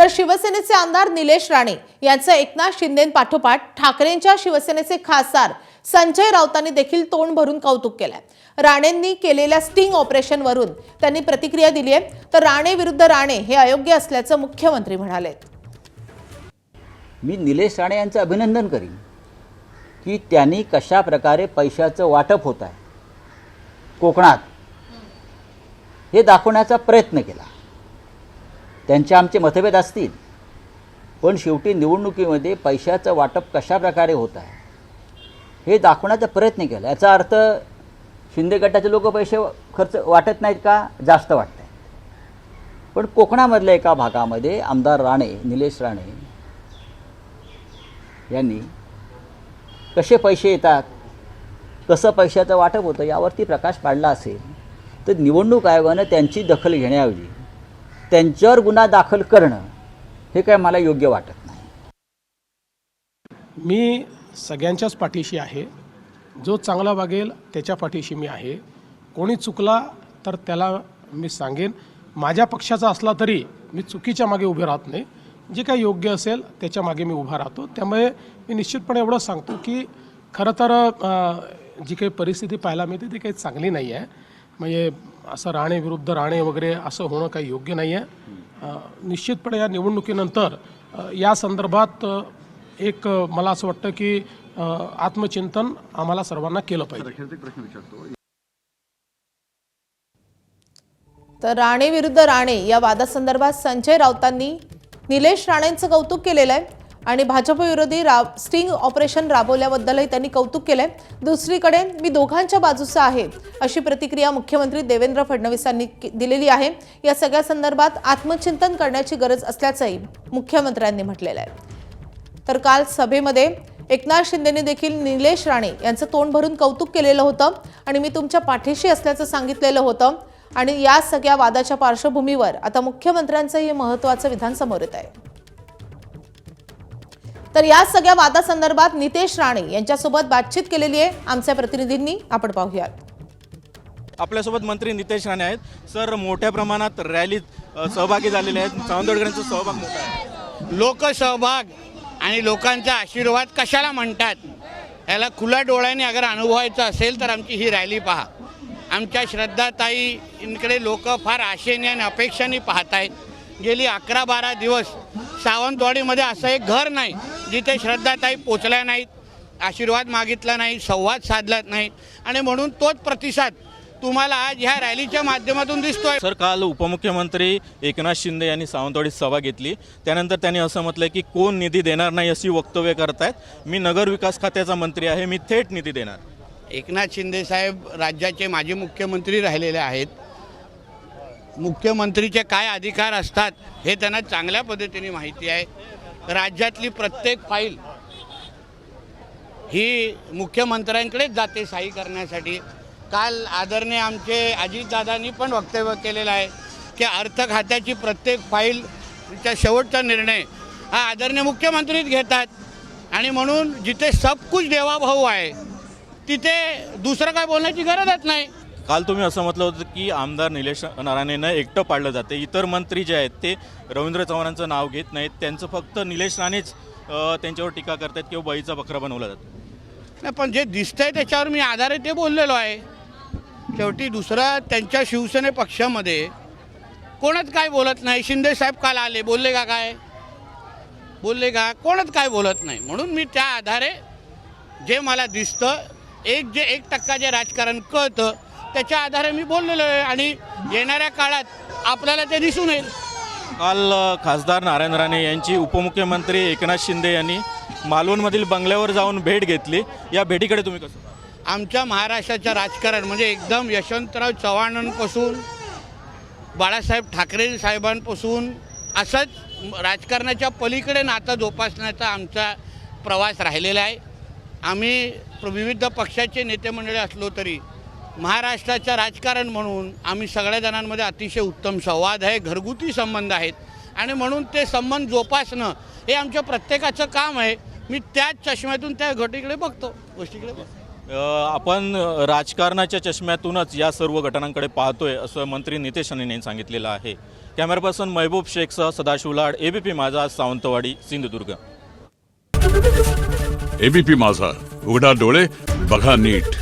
तर शिवसेनेचे आमदार निलेश राणे यांचं एकनाथ शिंदेंपाठोपाठ ठाकरेंच्या शिवसेनेचे खासदार संजय राऊतांनी देखील तोंड भरून कौतुक केलंय। राणेंनी केलेल्या स्टिंग ऑपरेशनवरून त्यांनी प्रतिक्रिया दिली आहे। तर राणे विरुद्ध राणे हे अयोग्य असल्याचं मुख्यमंत्री म्हणाले। मी निलेश राणे यांचं अभिनंदन करीन की त्यांनी कशा प्रकारे पैशाचं वाटप होत आहे कोकणात हे दाखवण्याचा प्रयत्न केला। त्यांचे आमचे मतभेद असतील पण शेवटी निवडणुकीमध्ये पैशाचं वाटप कशा प्रकारे होत आहे हे दाखवण्याचा प्रयत्न केला। याचा अर्थ शिंदे गटाचे लोक पैसे खर्च वाटत नाहीत का, जास्त वाटत आहे। पण कोकणामधल्या एका भागामध्ये आमदार राणे निलेश राणे यांनी कसे पैसे येतात, कसं पैशाचं वाटप होतं यावरती प्रकाश पाडला असेल तर निवडणूक आयोगानं त्यांची दखल घेण्याऐवजी त्यांच्यावर गुन्हा दाखल करणं हे काय मला योग्य वाटत नाही। मी सगळ्यांच्याच पाठीशी आहे, जो चांगला वागेल त्याच्या पाठीशी मी आहे। कोणी चुकला तर त्याला मी सांगेन, माझ्या पक्षाचा असला तरी मी चुकीच्या मागे उभे राहत नाही, जे काही योग्य असेल त्याच्या मागे मी उभा राहतो। त्यामुळे मी निश्चितपणे एवढं सांगतो की खरं तर जी काही परिस्थिती पाहायला मिळते ती काही चांगली नाही आहे। म्हणजे असं राणे विरुद्ध राणे वगैरे असं होणं काही योग्य नाही आहे। निश्चितपणे या निवडणुकीनंतर या संदर्भात एक मला असं वाटतं की आत्मचिंतन आम्हाला सर्वांना केलं पाहिजे। तर राणे विरुद्ध राणे या वादासंदर्भात संजय राऊतांनी निलेश राणेंचं कौतुक केलेलं आहे आणि भाजप विरोधी स्टिंग ऑपरेशन राबवल्याबद्दलही त्यांनी कौतुक केलंय। दुसरीकडे मी दोघांच्या बाजूचा आहे अशी प्रतिक्रिया मुख्यमंत्री देवेंद्र फडणवीस यांनी दिलेली आहे। या सगळ्या संदर्भात आत्मचिंतन करण्याची गरज असल्याचंही मुख्यमंत्र्यांनी म्हटलेलं आहे। तर काल सभेमध्ये एकनाथ शिंदेंनी देखील निलेश राणे यांचं तोंड भरून कौतुक केलेलं होतं आणि मी तुमच्या पाठीशी असल्याचं सांगितलेलं होतं। आणि या सगळ्या वादाच्या पार्श्वभूमीवर आता मुख्यमंत्र्यांचं हे महत्त्वाचं विधान समोर येत आहे। तर या सगळ्या वादासंदर्भात नितेश राणे यांच्यासोबत बातचीत केलेली आहे आमच्या प्रतिनिधींनी, आपण पाहूयात। आपल्यासोबत मंत्री नितेश राणे आहेत। सर, मोठ्या प्रमाणात रॅलीत सहभागी झालेले आहेत, सावंतवाडीकरांचा सहभाग मोठा आहे। लोकसहभाग आणि लोकांचा आशीर्वाद कशाला म्हणतात याला खुल्या डोळ्याने अगर अनुभवायचं असेल तर आमची ही रॅली पहा। आमच्या श्रद्धाताईंकडे लोक फार आशेने आणि अपेक्षाने पाहत आहेत। गेली 11-12 दिवस सावंतवाडीमध्ये असं एक घर नाही जिथे श्रद्धाताई पोचल्या नाहीत, आशीर्वाद मागितला नाही, संवाद साधला नाही आणि म्हणून तोच प्रतिसाद तुम्हाला आज ह्या रॅलीच्या माध्यमातून दिसतोय। सर, काल उपमुख्यमंत्री एकनाथ शिंदे यांनी सावंतवाडीत सभा घेतली, त्यानंतर त्यांनी असं म्हटलं की कोण निधी देणार नाही अशी वक्तव्य करतायत। मी नगर विकास खात्याचा मंत्री आहे, मी थेट निधी देणार। एकनाथ शिंदे साहेब राज्याचे माजी मुख्यमंत्री राहिलेले आहेत। मुख्यमंत्रीचे काय अधिकार असतात हे त्यांना चांगल्या पद्धतीने माहिती आहे। राज्यातली प्रत्येक फाईल ही मुख्यमंत्र्यांकडेच जाते सही करण्यासाठी। काल आदरणीय आमचे अजितदादांनी पण वक्तव्य केलेलं आहे की अर्थ खात्याची प्रत्येक फाईलचा शेवटचा निर्णय हा आदरणीय मुख्यमंत्रीच घेतात आणि म्हणून जिथे सब कुछ देवाभाऊ आहे तिथे दुसरं काय बोलण्याची गरजच नाही। काल तुम्ही असं म्हटलं होतं की आमदार निलेश राणेंना एकटं पाडलं जाते, इतर मंत्री जे आहेत ते रवींद्र चव्हाणांचं नाव घेत नाहीत, त्यांचं फक्त निलेश राणेच त्यांच्यावर टीका करतात किंवा बळीचा बकरा बनवला जातो। नाही, पण जे दिसतंय त्याच्यावर मी आधारित ते बोललेलो आहे। शेवटी दुसरा त्यांच्या शिवसेने पक्षामध्ये कोणच काय बोलत नाही। शिंदे साहेब काल आले, बोलले का काय, बोलले का, कोणच काय बोलत नाही। म्हणून मी त्या आधारे जे मला दिसतं, जे 1% जे राजकारण कळतं त्याच्या आधारे मी बोललेलो आहे आणि येणाऱ्या काळात आपल्याला ते दिसून येईल। काल खासदार नारायण राणे यांची उपमुख्यमंत्री एकनाथ शिंदे यांनी मालवणमधील बंगल्यावर जाऊन भेट घेतली, या भेटीकडे तुम्ही कसं? आमच्या महाराष्ट्राचं राजकारण म्हणजे एकदम यशवंतराव चव्हाणांपासून बाळासाहेब ठाकरे साहेबांपासून असंच राजकारणाच्या पलीकडे नातं जोपासण्याचा आमचा प्रवास राहिलेला आहे। आम्ही विविध पक्षाचे नेते मंडळी असलो तरी महाराष्ट्राचं राजकारण म्हणून आम्ही सगळ्या जणांमध्ये अतिशय उत्तम संवाद आहे, घरगुती संबंध आहेत आणि म्हणून ते संबंध जोपासणं हे आमच्या प्रत्येकाचं काम आहे। मी त्याच चष्म्यातून त्या गोष्टीकडे बघतो। आपण राजकारणाच्या चष्म्यातूनच या सर्व घटनांकडे पाहतोय असं मंत्री नितेश राणे यांनी सांगितलेलं आहे. कॅमेरा पर्सन महबूब शेखसह सदाशिव लाड, एबीपी माझा, सावंतवाडी, सिंधुदुर्ग. एबीपी माझा, उघडा डोळे बघा नीट.